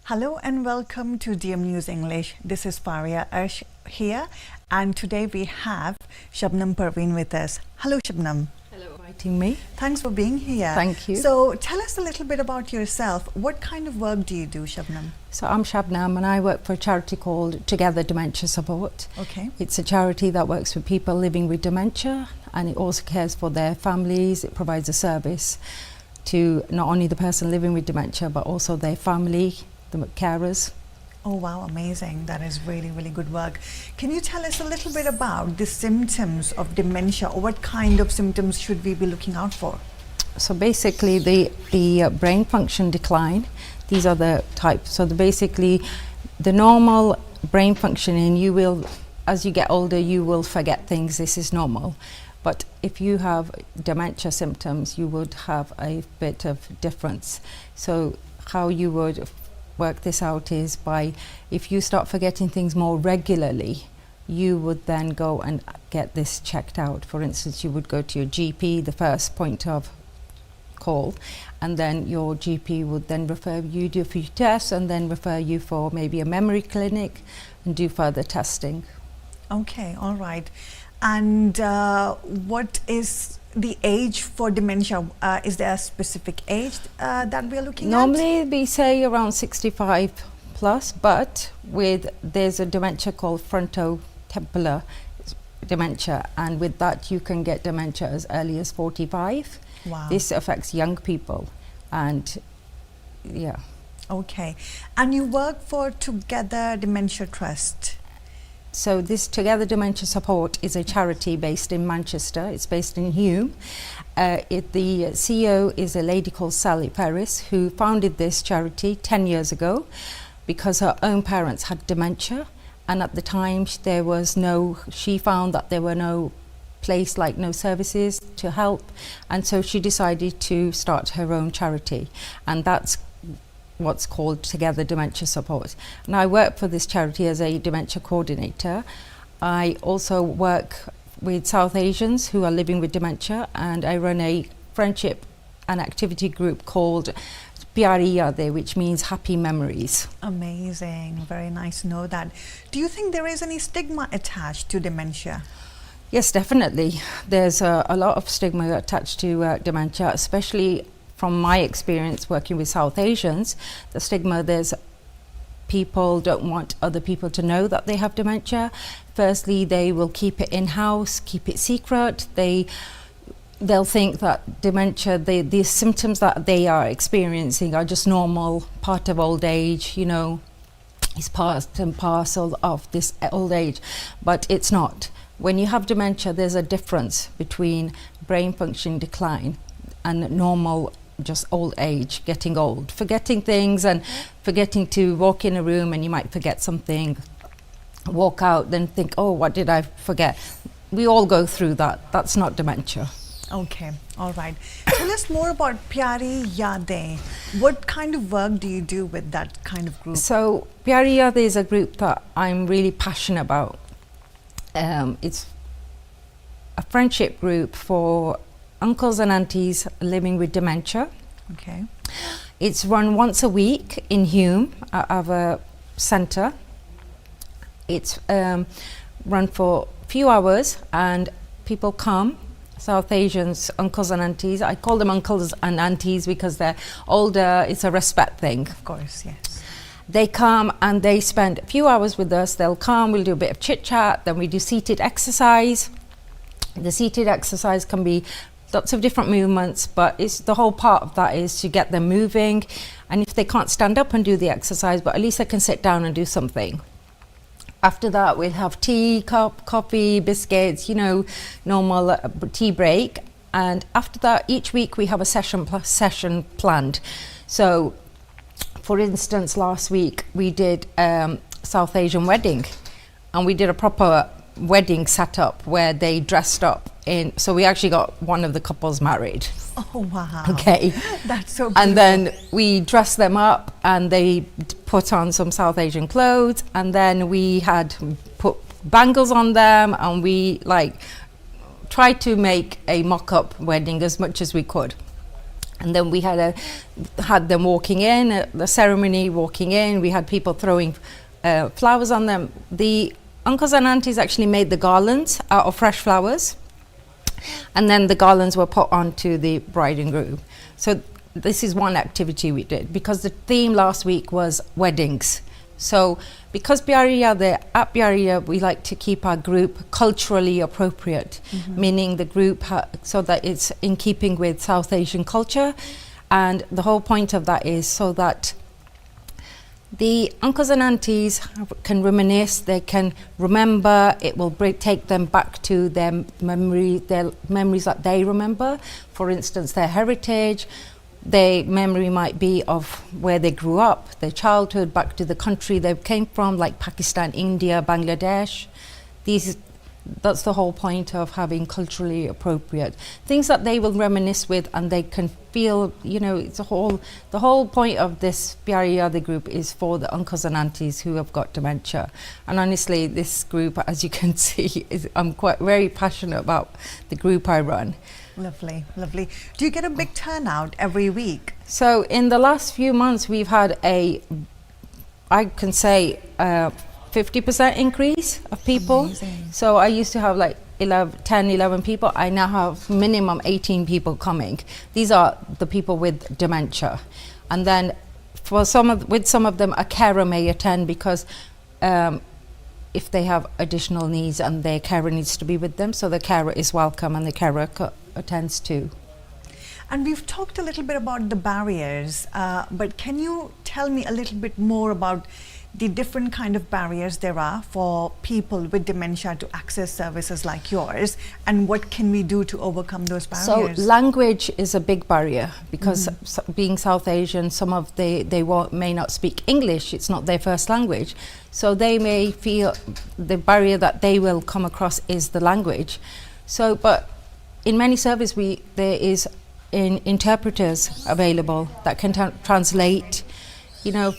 Hello and welcome to DM News English. This is Faria Arsh here, and today we have Shabnam Parveen with us. Hello Shabnam. Hello, inviting me. Thanks for being here. Thank you. So tell us a little bit about yourself. What kind of work do you do, Shabnam? So I'm Shabnam and I work for a charity called Together Dementia Support. Okay. It's a charity that works with people living with dementia, and it also cares for their families. It provides a service to not only the person living with dementia but also their family, the carers. Oh wow, amazing. That is really, really good work. Can you tell us a little bit about the symptoms of dementia, or what kind of symptoms should we be looking out for? So basically the brain function decline, these are the types. So basically the normal brain functioning, you will, as you get older, you will forget things. This is normal. But if you have dementia symptoms, you would have a bit of difference. So how you would work this out is by, if you start forgetting things more regularly, you would then go and get this checked out. For instance, you would go to your GP, the first point of call, and then your GP would then refer you, do a few tests, and then refer you for maybe a memory clinic and do further testing. Okay, all right. And what is the age for dementia? Is there a specific age that we're looking at? Normally we say around 65 plus, but there's a dementia called frontotemporal dementia, and with that you can get dementia as early as 45. Wow. This affects young people, and yeah. Okay. And you work for Together Dementia Trust. So this Together Dementia Support is a charity based in Manchester. It's based in Hume. The CEO is a lady called Sally Ferris, who founded this charity 10 years ago because her own parents had dementia, and at the time she found that there were no place, like no services to help, and so she decided to start her own charity, and that's what's called Together Dementia Support. And I work for this charity as a Dementia Coordinator. I also work with South Asians who are living with dementia, and I run a friendship and activity group called Pyari Yadein, which means happy memories. Amazing. Very nice to know that. Do you think there is any stigma attached to dementia? Yes, definitely. There's a lot of stigma attached to dementia, especially from my experience working with South Asians. The stigma, there's people don't want other people to know that they have dementia. Firstly, they will keep it in-house, keep it secret. They'll think that dementia, the symptoms that they are experiencing are just normal, part of old age, it's part and parcel of this old age, but it's not. When you have dementia, there's a difference between brain function decline and normal just old age, getting old, forgetting things and forgetting to walk in a room, and you might forget something, walk out, then think, oh, what did I forget? We all go through that. That's not dementia. Okay, all right. Tell us more about Pyari Yadein. What kind of work do you do with that kind of group? So Pyari Yadein is a group that I'm really passionate about. It's a friendship group for uncles and aunties living with dementia. Okay. It's run once a week in Hume at our centre. It's run for a few hours, and people come, South Asians, uncles and aunties. I call them uncles and aunties because they're older. It's a respect thing. Of course, yes. They come and they spend a few hours with us. They'll come, we'll do a bit of chit chat, then we do seated exercise. The seated exercise can be lots of different movements, but it's the whole part of that is to get them moving. And if they can't stand up and do the exercise, but at least they can sit down and do something. After that, we'll have tea, coffee, biscuits, normal tea break. And after that, each week we have a session planned. So, for instance, last week we did South Asian wedding, and we did a proper wedding setup where they dressed up so we actually got one of the couples married. Oh wow. Okay. That's so beautiful. And then we dressed them up and they put on some South Asian clothes, and then we had put bangles on them, and we tried to make a mock-up wedding as much as we could. And then we had them walking in, the ceremony walking in. We had people throwing flowers on them. The uncles and aunties actually made the garlands out of fresh flowers, and then the garlands were put onto the bride and groom. So this is one activity we did, because the theme last week was weddings. So because at Biariya we like to keep our group culturally appropriate, meaning the group so that it's in keeping with South Asian culture, and the whole point of that is so that the uncles and aunties can reminisce, they can remember, it will take them back to their memories that they remember. For instance, their heritage. Their memory might be of where they grew up, their childhood, back to the country they came from, like Pakistan, India, Bangladesh. That's the whole point of having culturally appropriate things that they will reminisce with, and they can feel, it's the whole point of this Biariya group is for the uncles and aunties who have got dementia. And honestly, this group, as you can see, I'm very passionate about the group I run. Lovely, lovely. Do you get a big turnout every week? So in the last few months, we've had I can say 50% increase of people. Amazing. So I used to have like 11 people. I now have minimum 18 people coming. These are the people with dementia. And then with some of them, a carer may attend, because if they have additional needs and their carer needs to be with them, so the carer is welcome and the carer attends too. And we've talked a little bit about the barriers, but can you tell me a little bit more about the different kind of barriers there are for people with dementia to access services like yours, and what can we do to overcome those barriers? So language is a big barrier, because being South Asian, some of they may not speak English, it's not their first language. So they may feel the barrier that they will come across is the language. So, but in many services there is interpreters available that can translate.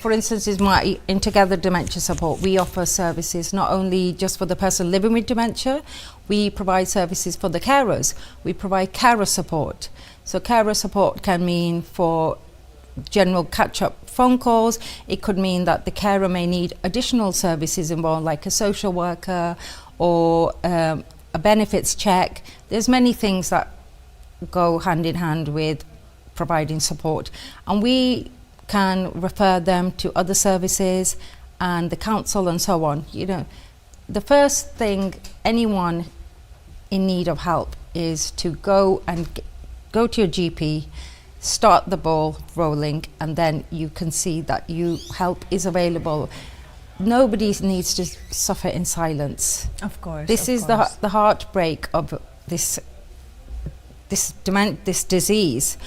For instance, in Together Dementia Support, we offer services not only just for the person living with dementia, we provide services for the carers. We provide carer support. So carer support can mean for general catch-up phone calls. It could mean that the carer may need additional services involved, like a social worker or a benefits check. There's many things that go hand in hand with providing support, and we can refer them to other services and the council and so on. The first thing anyone in need of help is to go to your GP, start the ball rolling, and then you can see that help is available. Nobody needs to suffer in silence. Of course. This is the heartbreak of this disease.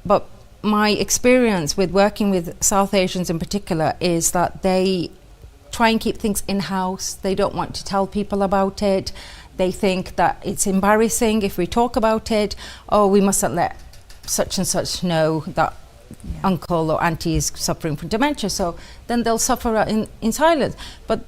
But my experience with working with South Asians in particular is that they try and keep things in-house. They don't want to tell people about it. They think that it's embarrassing if we talk about it. Oh, we mustn't let such and such know that uncle or auntie is suffering from dementia. So then they'll suffer in silence. But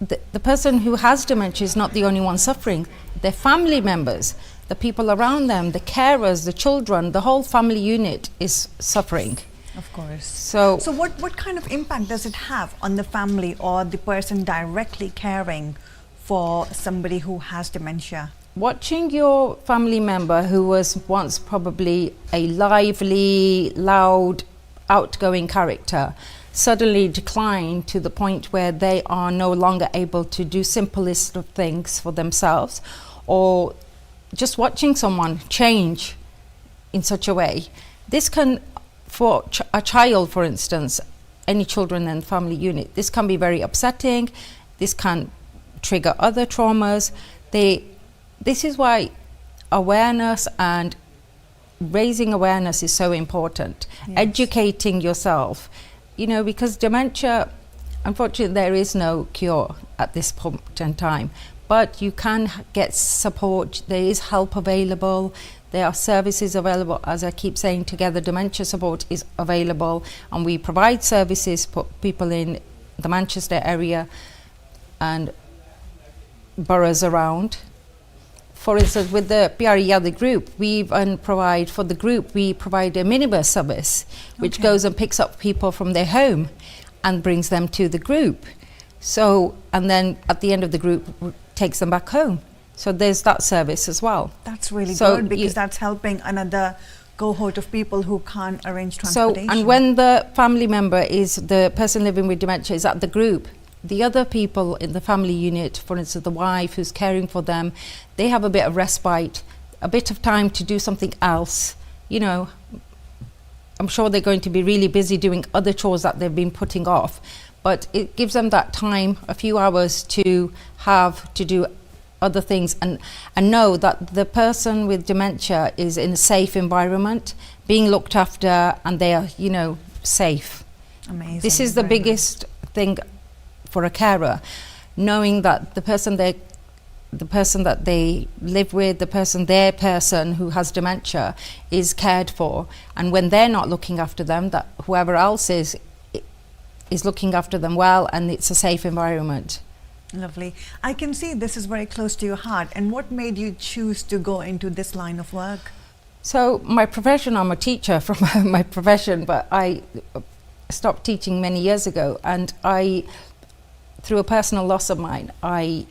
the person who has dementia is not the only one suffering. Their family members, the people around them, the carers, the children, the whole family unit is suffering. Of course. So what kind of impact does it have on the family or the person directly caring for somebody who has dementia? Watching your family member who was once probably a lively, loud, outgoing character suddenly decline to the point where they are no longer able to do simplest of things for themselves, or just watching someone change in such a way. This can, for a child, for instance, any children in the family unit, this can be very upsetting. This can trigger other traumas. This is why awareness and raising awareness is so important. Yes. Educating yourself, because dementia, unfortunately, there is no cure at this point in time. But you can get support. There is help available. There are services available. As I keep saying, Together Dementia Support is available, and we provide services for people in the Manchester area and boroughs around for instance, with the Faria group, we provide for the group, we provide a minibus service, which goes and picks up people from their home and brings them to the group. So, and then at the end of the group, takes them back home. So there's that service as well. That's really good, because that's helping another cohort of people who can't arrange transportation. So, and when the family member is, the person living with dementia is at the group, the other people in the family unit, for instance, the wife who's caring for them, they have a bit of respite, a bit of time to do something else. You know, I'm sure they're going to be really busy doing other chores that they've been putting off, but it gives them that time, a few hours to have to do other things, and know that the person with dementia is in a safe environment, being looked after, and they are, you know, safe. Amazing. This is the biggest thing for a carer, knowing that the person that they live with, their person who has dementia is cared for, and when they're not looking after them, that whoever else is looking after them well, and it's a safe environment. Lovely. I can see this is very close to your heart. And what made you choose to go into this line of work? So my profession, I'm a teacher from my profession, but I stopped teaching many years ago, and through a personal loss of mine, I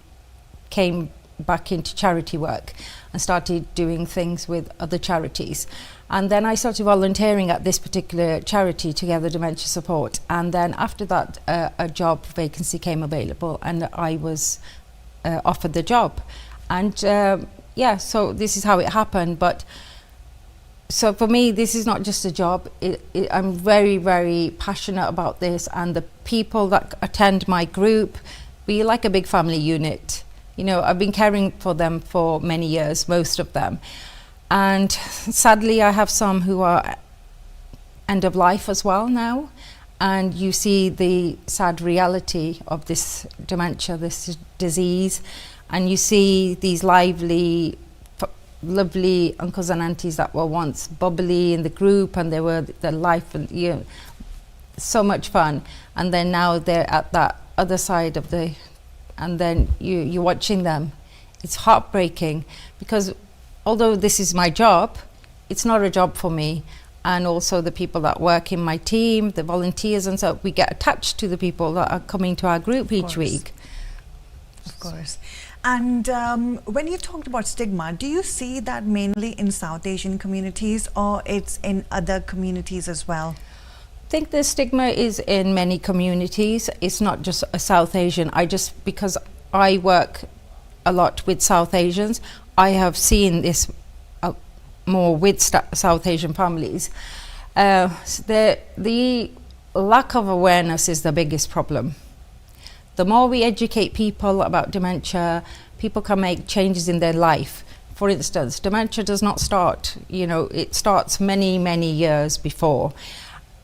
came back into charity work and started doing things with other charities. And then I started volunteering at this particular charity, Together Dementia Support. And then after that, a job vacancy came available, and I was offered the job. And yeah, so this is how it happened. But so for me, this is not just a job. I'm very, very passionate about this, and the people that attend my group, we're like a big family unit. You know, I've been caring for them for many years, most of them. And sadly, I have some who are end of life as well now. And you see the sad reality of this dementia, this disease. And you see these lively, lovely uncles and aunties that were once bubbly in the group, and they were the life, and you know, so much fun. And then now they're at that other side of the, and then you're watching them. It's heartbreaking, because although this is my job, it's not a job for me. And also the people that work in my team, the volunteers, and so we get attached to the people that are coming to our group each week. Of course. And when you talked about stigma, do you see that mainly in South Asian communities, or it's in other communities as well? I think the stigma is in many communities. It's not just a South Asian. Because I work a lot with South Asians, I have seen this more with South Asian families. The lack of awareness is the biggest problem. The more we educate people about dementia, people can make changes in their life. For instance, dementia does not start, you know, it starts many, many years before.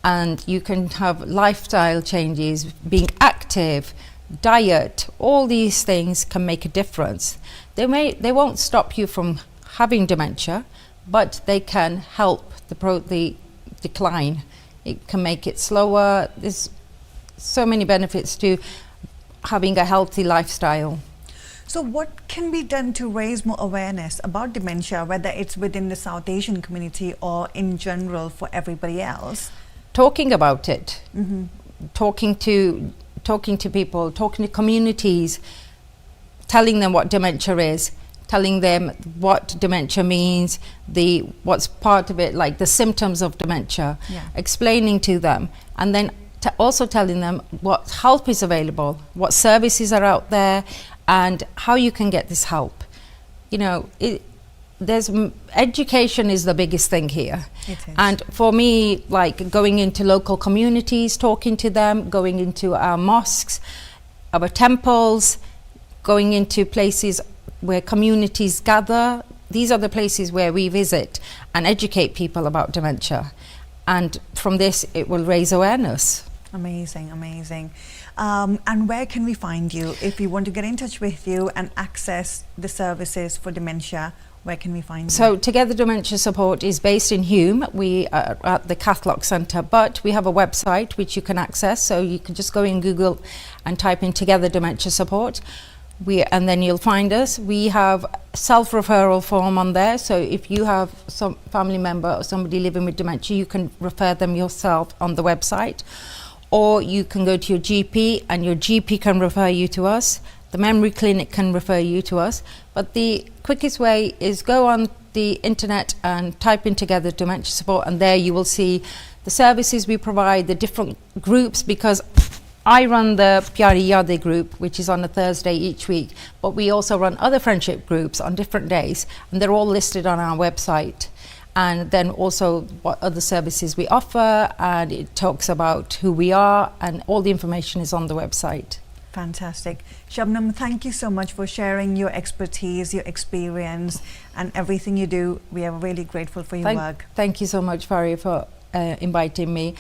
And you can have lifestyle changes, being active, diet, all these things can make a difference. They won't stop you from having dementia, but they can help the decline. It can make it slower. There's so many benefits to having a healthy lifestyle. So what can be done to raise more awareness about dementia, whether it's within the South Asian community or in general for everybody else? Talking about it, talking to people, talking to communities, telling them what dementia is, telling them what dementia means, what's part of it, like the symptoms of dementia, explaining to them, and then also telling them what help is available, what services are out there, and how you can get this help. You know, education is the biggest thing here. It is. And for me, like going into local communities, talking to them, going into our mosques, our temples, going into places where communities gather. These are the places where we visit and educate people about dementia. And from this, it will raise awareness. Amazing, amazing. And where can we find you? If we want to get in touch with you and access the services for dementia, where can we find you? So Together Dementia Support is based in Hume. We are at the Cathlock Centre, but we have a website which you can access. So you can just go in Google and type in Together Dementia Support. and then you'll find us. We have self-referral form on there, so if you have some family member or somebody living with dementia, you can refer them yourself on the website, or you can go to your GP and your GP can refer you to us. The memory clinic can refer you to us, but the quickest way is go on the internet and type in together dementia support, and there you will see the services we provide, the different groups, because I run the Pyari Yade group, which is on a Thursday each week, but we also run other friendship groups on different days, and they're all listed on our website. And then also what other services we offer, and it talks about who we are, and all the information is on the website. Fantastic. Shabnam, thank you so much for sharing your expertise, your experience, and everything you do. We are really grateful for your work. Thank you so much, Faria, for inviting me.